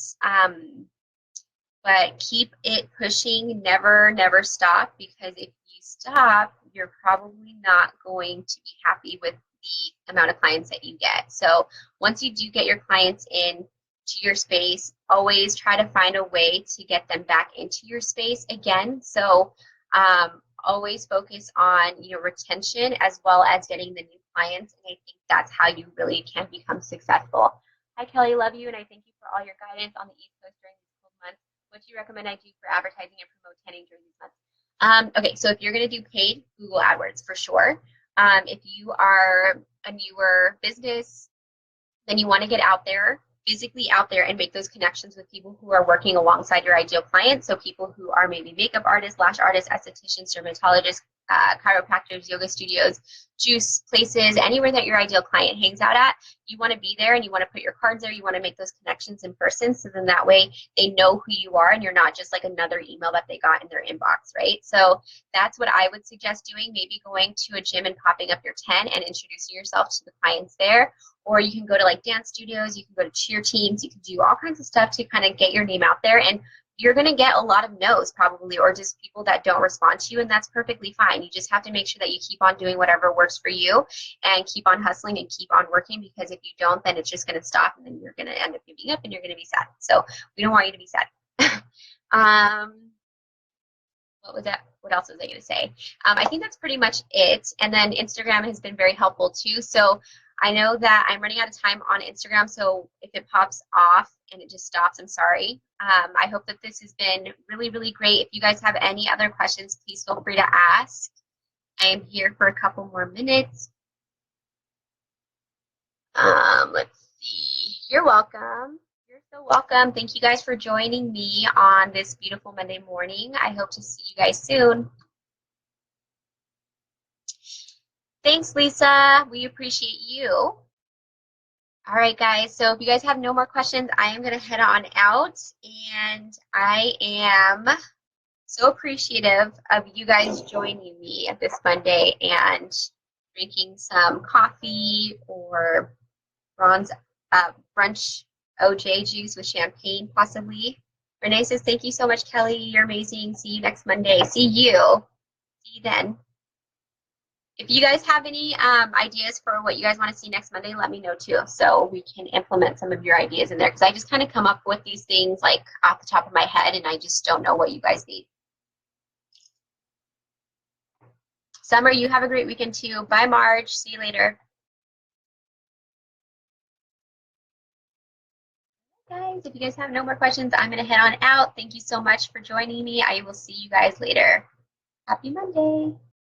But keep it pushing, never, never stop, because if you stop, you're probably not going to be happy with the amount of clients that you get. So once you do get your clients in to your space, always try to find a way to get them back into your space again. So always focus on, you know, retention as well as getting the new clients. And I think that's how you really can become successful. Hi, Kelly, love you, and I thank you for all your guidance on the East Coast during these cold months. What do you recommend I do for advertising and promote tanning during these months? Okay, so if you're going to do paid Google AdWords, for sure. If you are a newer business, then you want to get out there, physically out there, and make those connections with people who are working alongside your ideal clients. So people who are maybe makeup artists, lash artists, estheticians, dermatologists, chiropractors, yoga studios, juice places, anywhere that your ideal client hangs out at, you want to be there and you want to put your cards there. You want to make those connections in person, so then that way they know who you are and you're not just like another email that they got in their inbox, right? So that's what I would suggest doing, maybe going to a gym and popping up your tent and introducing yourself to the clients there. Or you can go to like dance studios, you can go to cheer teams, you can do all kinds of stuff to kind of get your name out there. And you're going to get a lot of no's probably, or just people that don't respond to you, and that's perfectly fine. You just have to make sure that you keep on doing whatever works for you and keep on hustling and keep on working, because if you don't, then it's just going to stop and then you're going to end up giving up and you're going to be sad. So we don't want you to be sad. What was that? What else was I going to say? I think that's pretty much it. And then Instagram has been very helpful too. So I know that I'm running out of time on Instagram, so if it pops off and it just stops, I'm sorry. I hope that this has been really, really great. If you guys have any other questions, please feel free to ask. I am here for a couple more minutes. Let's see. You're welcome. You're so welcome. Thank you guys for joining me on this beautiful Monday morning. I hope to see you guys soon. Thanks, Lisa. We appreciate you. All right, guys. So if you guys have no more questions, I am going to head on out. And I am so appreciative of you guys joining me at this Monday and drinking some coffee or brunch OJ juice with champagne, possibly. Renee says, thank you so much, Kelly. You're amazing. See you next Monday. See you. See you then. If you guys have any ideas for what you guys want to see next Monday, let me know too, so we can implement some of your ideas in there, because I just kind of come up with these things like off the top of my head and I just don't know what you guys need. Summer, you have a great weekend too. Bye, Marge. See you later. Guys, if you guys have no more questions, I'm going to head on out. Thank you so much for joining me. I will see you guys later. Happy Monday.